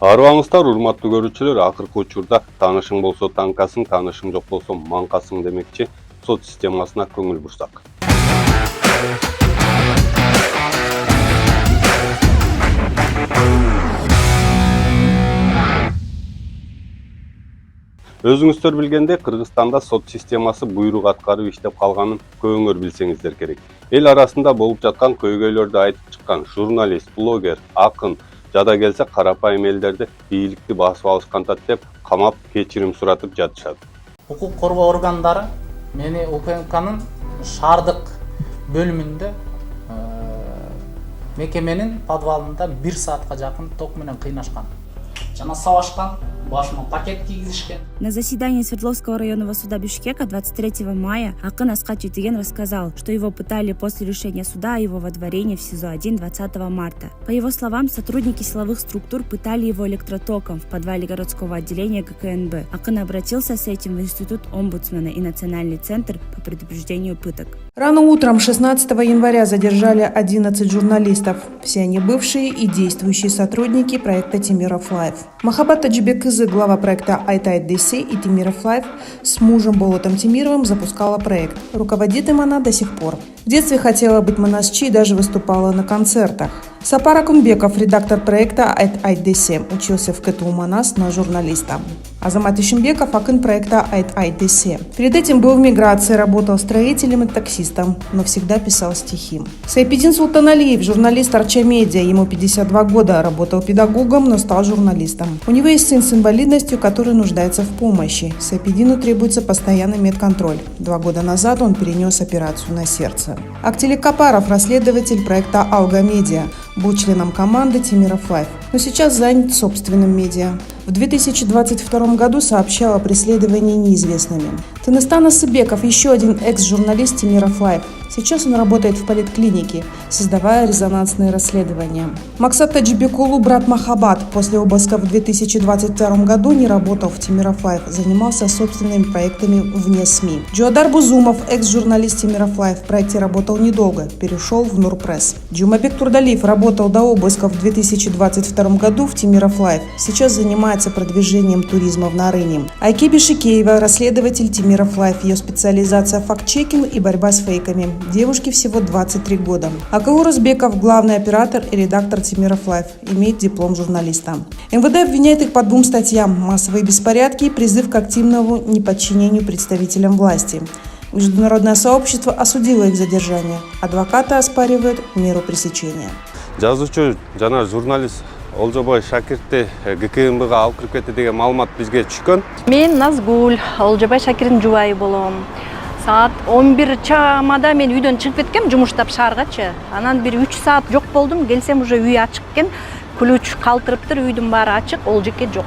Арыбаңыздар, урматтуу көрүүчүлөр, акыркы учурда таанышың болсо таңкасың, таанышың жок болсо маңкасың демекчи сот системасына көңүл бурсак. Өзүңүздөр билгендей, Кыргызстанда сот системасы буйрук аткарып иштеп калганын көбүңөр билсеңиздер керек. Эл арасында болуп жаткан көйгөйлөрдү айтып чыккан журналист, блогер, акын жада келсе карапайым элдерди бийликти басып алышкантат деп камап кечирим суратып жатышат. Укук коргоо органдары мени УКМКнын шаардык бөлүмүндө мекеменин подвалында 1 саатка жакын ток менен кыйнашкан. Жана сабашкан, башыма пакет кийгизишкен. На заседании Свердловского районного суда Бишкека 23 мая Акын Аскат Чутеген рассказал, что его пытали после решения суда о его водворении в СИЗО-1 20 марта. По его словам, сотрудники силовых структур пытали его электротоком в подвале городского отделения ГКНБ. Акын обратился с этим в Институт омбудсмена и Национальный центр по предупреждению пыток. Рано утром 16 января задержали 11 журналистов. Все они бывшие и действующие сотрудники проекта Темиров Лайв. Махаббат Таджибекызы, глава проекта Айтайт ДС, и Темиров Лайв с мужем Болотом Темировым запускала проект. Руководит им она до сих пор. В детстве хотела быть монашчей и даже выступала на концертах. Сапар Акунбеков, редактор проекта Айтайт ДС, учился в КТУ Манас на журналиста. Азамат Ишимбеков, акын проекта Айтайт ДС. Перед этим был в миграции, работал строителем и таксистом, но всегда писал стихи. Сайпидин Султаналиев, журналист Арча Медиа, ему 52 года, работал педагогом, но стал журналистом. У него есть сын с инвалидностью, который нуждается в помощи. Сайпидину требуется постоянный медконтроль. 2 года назад он перенес операцию на сердце. Актилик Капаров, расследователь проекта Алга Медиа, был членом команды Темиров Лайв, но сейчас занят собственным медиа. В 2022 году сообщал о преследовании неизвестными. Тыныстан Асыбеков, еще один экс-журналист Темиров Лайв. Сейчас он работает в поликлинике, создавая резонансные расследования. Максат Таджибекулу, брат Махаббат, после обыска в 2022 году не работал в Темиров Лайв, занимался собственными проектами вне СМИ. Джоадар Бузумов, экс-журналист Темиров Лайв, в проекте работал недолго, перешел в Нурпресс. Джумабек Турдалиев работал до обыска в 2022 году в Темиров Лайв, сейчас занимается продвижением туризма в Нарыне. Айке Бишикеева, расследователь Темиров Лайв, ее специализация факт-чекинг и борьба с фейками. Девушке всего 23 года. Акау Розбеков, главный оператор и редактор Темиров Лайв, имеет диплом журналиста. МВД обвиняет их по 2 статьям: массовые беспорядки и призыв к активному неподчинению представителям власти. Международное сообщество осудило их задержание. Адвокаты оспаривают меру пресечения. Жазуучу жана журналист Олжобой Шакирти ГКНБга алып кирип кетти деген маалымат бизге түшкөн. Мен Назгул Олжобой Шакирдин жубайы болом. Саат 11 чамада мен үйдөн чыгып кеткем, жумуштап шааргачы. Анан бир 3 саат жок болдум, келсем уже үй ачык экен. Ключ калтырыптыр, үйдүн баары ачык, ол жеке жок.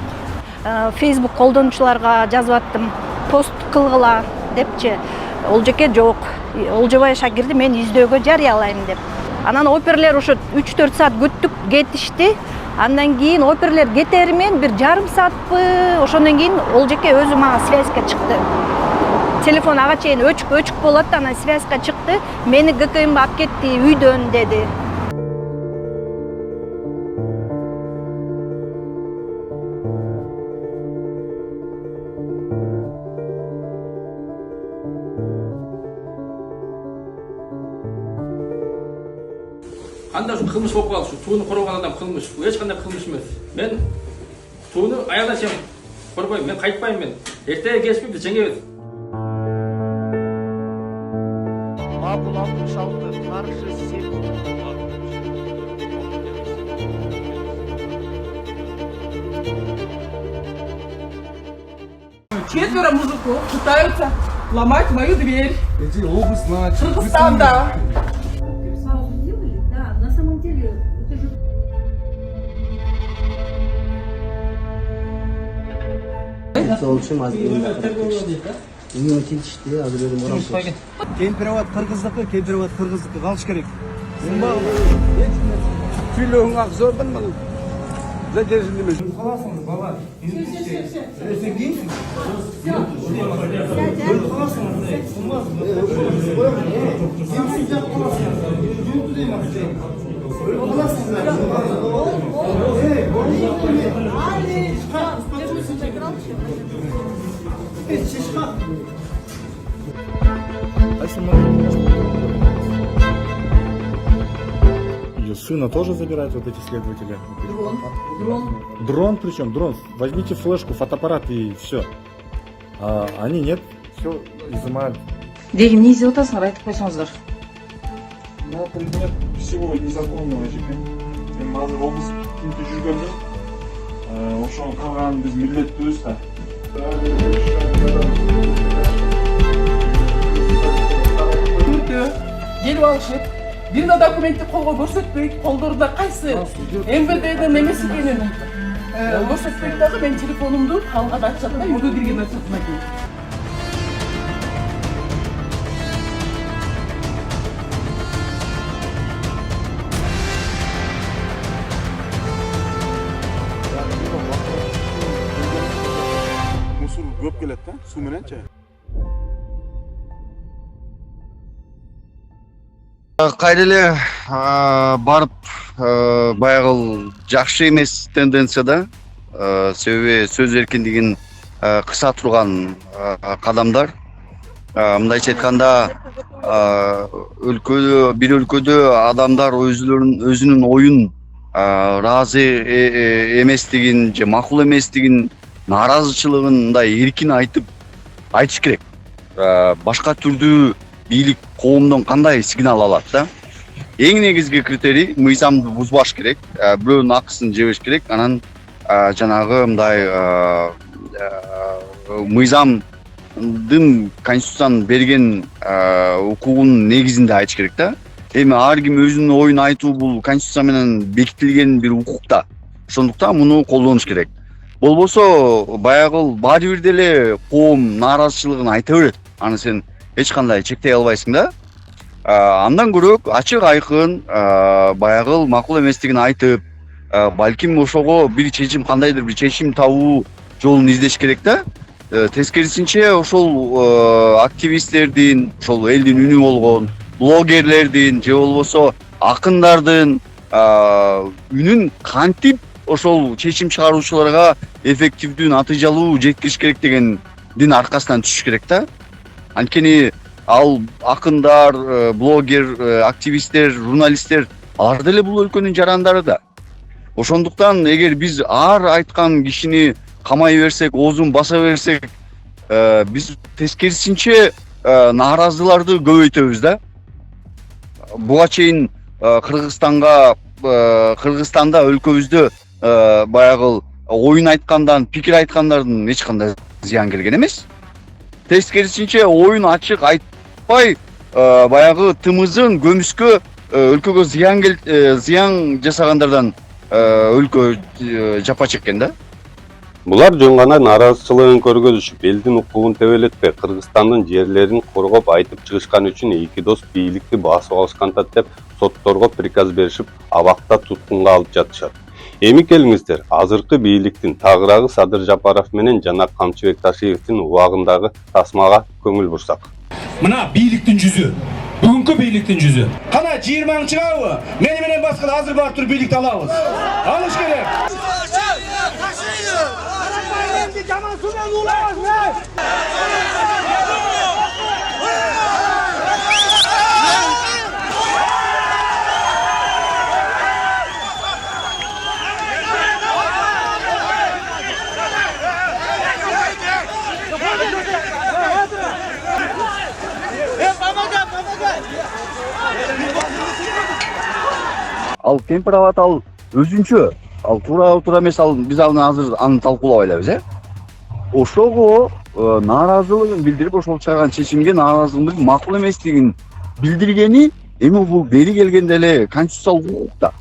Facebook колдонуучуларга жазып аттым, пост кылгыла депчи. Ол жеке жок. Олжобой Шакирди мен издөөгө жарыялайм деп. Анан оперлер ошо 3-4 саат күттүк, кетишти. Андан кийин оперлер кетермен бир жарым саатпы, ошондон кийин ол жеке өзү мага связьга чыкты. Телефон ага чейин өчүк болот, анан связьга чыкты. Мени ГКМ алып кетти үйдөн деди. Кандай ушул кылмыш болуп калды, ушу сууну коргогон адам кылмыш, эч кандай кылмыш эмес. Мен сууну аялдашам, коргойм, мен кайтпайм мен. Эртеге келишип биз жеңебиз. Мабул 66, Каршы 7. Четверо мужиков пытаются ломать мою дверь. Эти областная. Кыргызстанда. Сразу делали? Да, на самом деле это же... Кемпироват кыргыздыкы, кемпироват кыргыздыкы калыш керек. Күйлөңүң ак зордун мун. Задержан эмес. Каласыңыз, бала. Ее сына тоже забирают вот эти следователи? Дрон причем? Дрон. Возьмите флешку, фотоаппарат и все. А они нет, все изымают. Деген не izlеп отырсыңдар, айтып қойсаңыздар. Да, предмет всего незаконного жеке. Мен азыр облыс тинтип жүргөндө, ошого калганын биз милдеттүүбүз да. Келіп алышып, бир да документти колго көрсөтпөйт, колдорунда кайсы МВДдин эмес экенин көрсөтпөйт дагы мен телефонумду калган ачат да үйгө кирген сыртына кийин. Мусор көп келет да, суу мененчи? Кайра эле барып баягы жакшы эмес тенденцияда, себеби сөз эркиндигин кыса турган кадамдар. Мындайча айтканда, бир өлкөдө адамдар өзүнүн оюн ыраазы эместигин же макул эместигин, нааразычылыгын мындай эркин айтыш керек. Башка түрдүү бийлик коомдон кандай сигнал алат да? Эң негизги критерий мыйзамды бузбаш керек, бирөөнүн акысын жебеш керек, анан жанагы мындай мыйзамдын конституциянын берген укугунун негизинде айтыш керек да. Эми ар ким өзүнүн оюн айтуу бул конституция менен бекитилген бир укук да. Ошондуктан муну колдонуш керек. Болбосо баягы баары бир деле коом нааразычылыгын айта берет. Аны сен эч кандай чектей албайсың да. Андан көрөк ачык айкын баягы макул эместигин айтып, балким ошого бир чечим, кандайдыр бир чечим табуу жолун издеш керек да. Тескерисинче ошол активисттердин, ошол элдин үнү болгон блогерлердин же болбосо акындардын үнүн кантип ошол чечим чыгаруучуларга эффективдүү натыйжалуу жеткириш керек дегендин аркасынан түшүш керек да. Анткени ал акындар, блогер, активисттер, журналисттер алар деле бул өлкөнүн жарандары да. Ошондуктан эгер биз ар айткан кишини камай берсек, оозун баса берсек, биз тескерисинче нааразыларды көбөйтөбүз да. Буга чейин Кыргызстанда өлкөбүздө баягы оюн айткандан, пикир айткандардын эч кандай зыян келген эмес. Тескерисинче оюн ачык айтпай, баягы тымызын көмүскө өлкөгө зыян жасагандардан өлкө жапа чеккен да. Булар жөн гана нааразычылыгын көргөзүшүп, элдин укугун тебелетпей, Кыргызстандын жерлерин коргоп айтып чыгышкан үчүн эки дос бийликти басып алышкантат деп сотторго приказ беришип, абакта туткунга алып жатышат. Эми келиңиздер, азыркы бийликтин тагыраагы Садыр Жапаров менен жана Камчыбек Ташиевдин убагындагы тасмага көңүл бурсак. Мына бийликтин жүзү. Бүгүнкү бийликтин жүзү. Кана 20 чыгабы? Мени менен башка азыр барып туруп бийликти алабыз. Алыш керек. Ал кемпир абат ал өзүнчө, ал туура эмес, ал биз азыр аны талкуулабай элебиз, Ошого нааразылыгын билдирип, ошол чыгарган чечимге нааразылыгын макул эместигин билдиргени эми бул бери келгенде эле конституциялык укук да.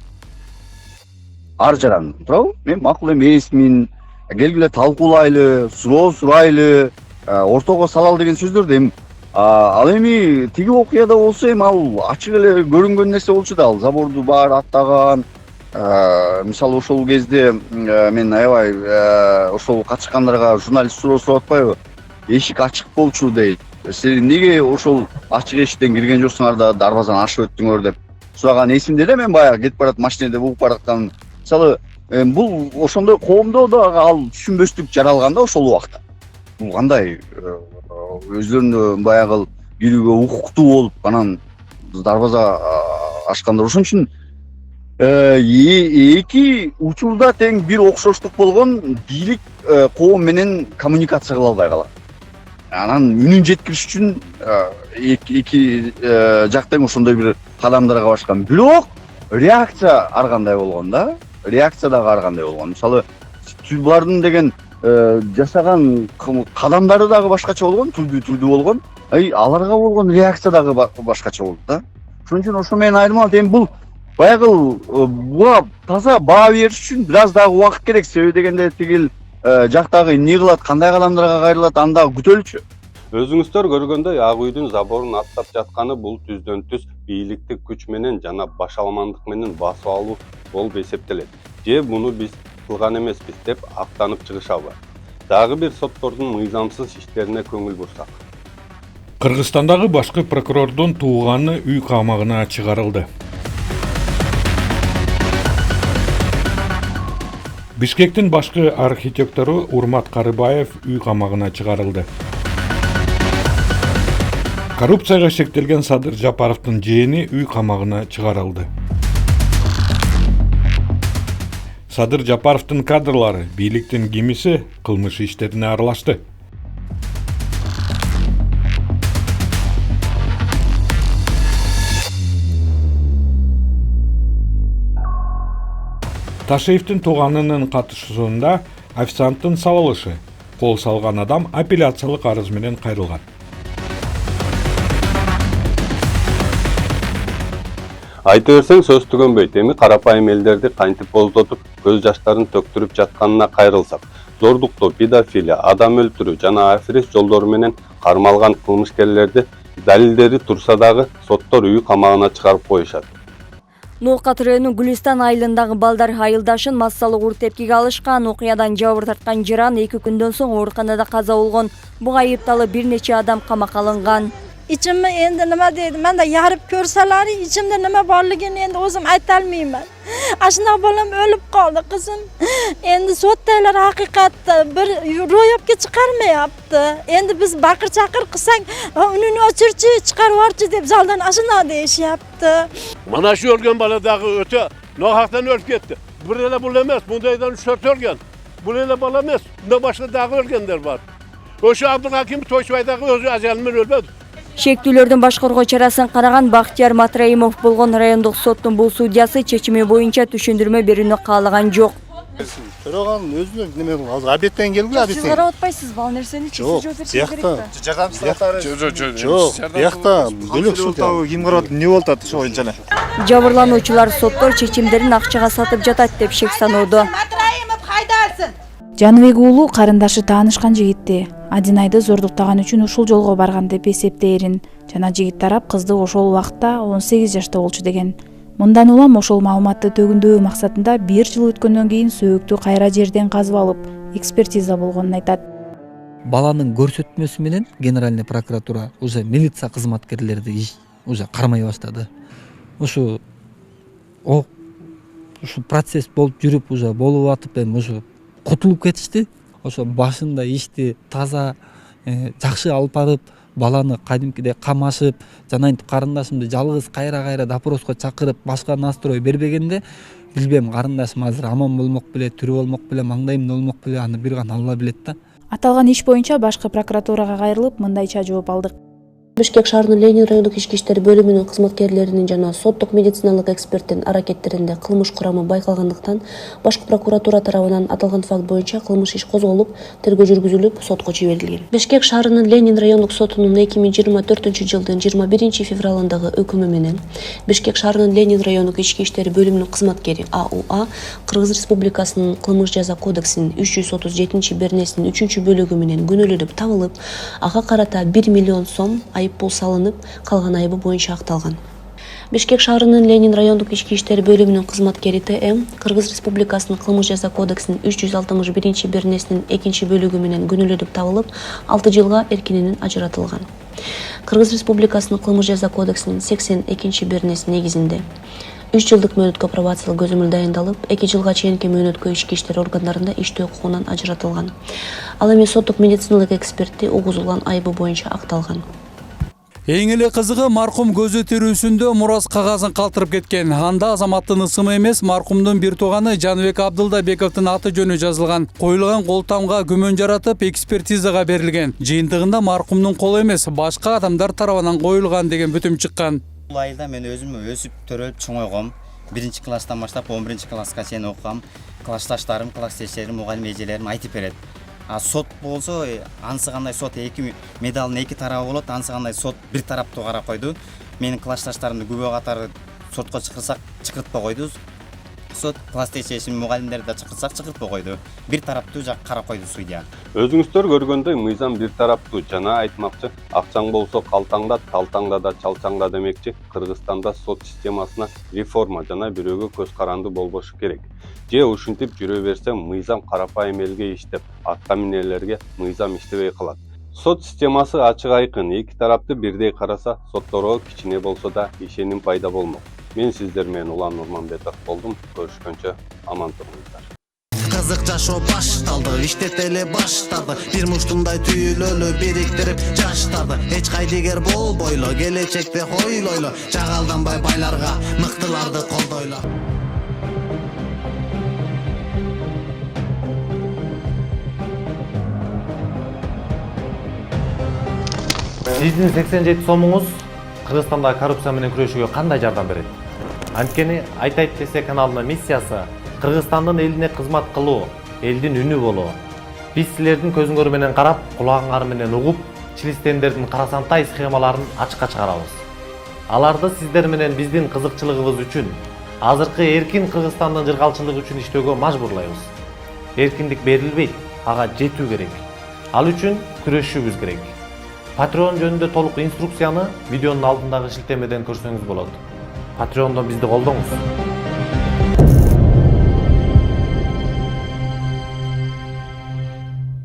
Ар жаран, туурабы? Мен макул эмесмин, келгиле талкуулайлы, суроо сурайлы, ортого салалы деген сөздөр да эми ал эми тиги окуяда болсо эми ал ачык эле көрүнгөн нерсе болчу да, ал заборду баары аттаган. Мисалы ошол кезде мен аябай ошол катышкандарга журналист суроо сурап атпайбы? Эшик ачык болчу дейт. Сен эмнеге ошол ачык эшиктен кирген жоксуңар да дарбазаны ашып өттүңөр деп. сураган эсимде да, мен баягы кетип барат машинеде угуп бараткан. Мисалы бул ошондой коомдо да ал түшүнбөстүк жаралган да ошол убакта. Бул кандай өздөрүнө баягы кирүүгө укуктуу болуп анан дарбаза ачкандар. Ошон үчүн эки учурда тең бир окшоштук болгон бийлик коом менен коммуникация кыла албай калат. Анан үнүн жеткириш үчүн эки жак тең ошондой бир кадамдарга башкан. Бирок реакция ар кандай болгон да. Реакция дагы ар кандай болгон. Мисалы булардын деген жасаган кадамдары дагы башкача болгон, түрдүү болгон. Аларга болгон реакция дагы башкача болду да. Ошон үчүн ошо менен айырмаланат. Эми бул баягы буга таза баа бериш үчүн бир аз дагы убакыт керек. Себеби дегенде тигил жактагы эмне кылат, кандай кадамдарга кайрылат, аны дагы күтөлүчү. Өзүңүздөр көргөндөй ак үйдүн заборун аттап жатканы бул түздөн түз бийликти күч менен жана башаламандык менен басып алуу болуп эсептелет. Же муну биз кылган эмеспиз деп актанып чыгышабы. Дагы бир соттордун мыйзамсыз иштерине көңүл бурсак. Кыргызстандагы башкы прокурордун тууганы үй камагына чыгарылды. Бишкектин башкы архитектору Урмат Карыбаев үй камагына чыгарылды. Коррупцияга шектелген Садыр Жапаровдун жээни үй камагына чыгарылды. Садыр Жапаровдун кадрлары бийликтин кимиси кылмыш иштерине аралашты. Ташеевдин тууганынын катышуусунда официанттын сабылышы кол салган адам апелляциялык арыз менен кайрылган. Айта берсең сөз түгөнбөйт. Эми карапайым элдерди кантип боздотуп, көз жаштарын төктүрүп жатканына кайрылсак, зордуктоо, педофилия, адам өлтүрүү жана аферист жолдору менен кармалган кылмышкерлерди далилдери турса дагы соттор үй камагына чыгарып коюшат. Ноокат районунун Гүлистан айылындагы балдар айылдашын массалык ур тепкиге алышкан. Окуядан жабыр тарткан жыран 2 күндөн соң ооруканада каза болгон. Буга айыпталып бир нече адам камакка алынган. İçimde endi nima deydi, ben de yarıp görseler içimde nima borligini endi o'zim aytolmayman. Aşına bolam ölüp kaldı kızım. Endi sotdalar haqiqatda bir ro'yobga chiqarmayapti. Endi biz baqir chaqir qilsak, unini o'chirchi, chiqarvorchi deb zaldan ashuna deyishyapti. Mana shu o'lgan boladagi o'ta nohaqdan o'lib ketdi. Bir ele bul emas, bundaydan 3-4 o'lgan. Bu ele bola emas, bunda boshqa dag'i o'lganlar bor. O'sha Abdulhakim To'ychibaydagi o'zi ajalmen o'lmadi. Шектүүлөрдүн башкаруу чарасын караган Бактияр Матраимов болгон райондук соттун бул судьясы чечими боюнча түшүндүрмө берүүнү каалаган жок. Төрөган өзүнө неме азыр обедтен келгиле обедтен. Сиз карап атпайсыз, бал нерсени чечип берсеңиз керек да. Жардамчылар. Жок, биякта бөлөк суд. Ким карап эмне болуп атат ошо боюнча эле. Жабырлануучулар соттор чечимдерин акчага сатып жатат деп шек саноодо. Матраимов хайдасын. Жаныбек уулу карындашы таанышкан жигитти Адинайды зордуктаган үчүн ушул жолго барган деп эсептээрин жана жигит тарап кызды ошол убакта 18 жашта болчу деген. Мындан улам ошол маалыматты төгүндөө максатында 1 жыл өткөндөн кийин сөөктү кайра жерден казып алып, экспертиза болгонун айтат. Баланын көрсөтмөсү менен Генеральный прокуратура уже милиция кызматкерлерди уже кармай баштады. Ушу процесс болуп жүрүп уже болуп атып эми ушу кутулуп кетишти. Ошо башында ишти таза жакшы алып барып, баланы кадимкидей камашып, жана интип карындашымды жалгыз кайра допроско чакырып, башка настрой бербегенде, билбем, карындашым азыр аман болмок беле, тирүү болмок беле, маңдайым болмок беле, аны бир гана Алла билет да. Аталган иш боюнча башкы прокуратурага кайрылып, мындайча жооп алдык. Бишкек шаарынын Ленин райондук ички иштер бөлүмүнүн кызматкерлеринин жана соттук медициналык эксперттин аракеттеринде кылмыш курамы байкалгандыктан башкы прокуратура тарабынан аталган факт боюнча кылмыш иш козголуп, тергөө жүргүзүлүп, сотко жиберилген. Бишкек шаарынын Ленин райондук сотунун 2024-жылдын 21-февралындагы өкүмү менен Бишкек шаарынын Ленин райондук ички иштер бөлүмүнүн кызматкери АУА Кыргыз Республикасынын кылмыш жаза кодексинин 337-бернесинин 3-бөлүгү менен күнөөлөнүп табылып, ага карата 1 миллион сом айыппул салынып, калган айыбы боюнча акталган. Бишкек шаарынын Ленин райондук ички иштер бөлүмүнүн кызматкери ТМ Кыргыз Республикасынын кылмыш жаза кодексинин 361-бернесинин 2 бөлүгү менен күнөөлөнүп табылып, 6 жылга эркиненен ажыратылган. Кыргыз Республикасынын кылмыш жаза кодексинин 82-бернеси негизинде 3 жылдык мөөнөткө пробациялык көзөмөл дайындалып, 2 жылга чейинки мөөнөткө ички иштер органдарында иштөө укугунан ажыратылган. Ал эми соттук медициналык эксперти угузулган айыбы боюнча акталган. Эң эле кызыгы маркум көзү тирүүсүндө мурас кагазын калтырып кеткен. Анда азаматтын ысымы эмес, маркумдун бир тууганы Жаныбек Абдылдабековдун аты жөнү жазылган. Коюлган кол тамга күмөн жаратып, экспертизага берилген. Жыйынтыгында маркумдун колу эмес, башка адамдар тарабынан коюлган деген бүтүм чыккан. Бул айылда мен өзүм өсүп, төрөлүп, чоңойгом. 1-класстан баштап 11-класска чейин окугам. Классташтарым, класстештерим, мугалим эжелерим айтып берет. Сот болсо, ансы кандай сот эки медалдын эки тарабы болот, ансы кандай сот бир тараптуу кара койду. Менин классташтарымды күбө катары сотко чакырсак чакыртпай койду. Сот класстештерим, мугалимдерди чакырсак чакыртпай койду. Бир тараптуу жак кара койду судья. Өзүңүздөр көргөндөй мыйзам бир тараптуу жана айтмакчы, акчаң болсо калтаңда, талтаңда да чалчаңда демекчи. Кыргызстанда сот системасына реформа жана бирөөгө көз каранды болбошу керек. Же ушинтип жүрө берсе мыйзам карапайым элге иштеп, атка минелерге мыйзам иштебей калат. Сот системасы ачык айкын, эки тарапты бирдей караса, сотторго кичине болсо да ишеним пайда болмок. Мен сиздер менен Улан Нурманбетов болдум. Көрүшкөнчө аман туруңуздар. Кызык жашоо башталды, иштеп эле баштады. Бир муштундай түйүлөлү бириктирип жаштарды. Эч кайдыгер болбойлу, келечекте хойлойлу. Жагалданбай байларга, мыктыларды колдойлу. Сиздин 87 сомуңуз Кыргызстанда коррупция менен күрөшүүгө кандай жардам берет? Анткени айтайт десе каналынын миссиясы Кыргызстандын элине кызмат кылуу, элдин үнү болуу. Биз силердин көзүңөр менен карап, кулагыңар менен угуп, чилистендердин карасантай схемаларын ачыкка чыгарабыз. Аларды сиздер менен биздин кызыкчылыгыбыз үчүн, азыркы эркин Кыргызстандын жыргалчылыгы үчүн иштөөгө мажбурлайбыз. Эркиндик берилбейт, ага жетүү керек. Ал үчүн күрөшүүбүз керек. Patreon жөнүндө толук инструкцияны видеонун алдындагы шилтемеден көрсөңүз болот. Patreon'дон бизди колдоңуз.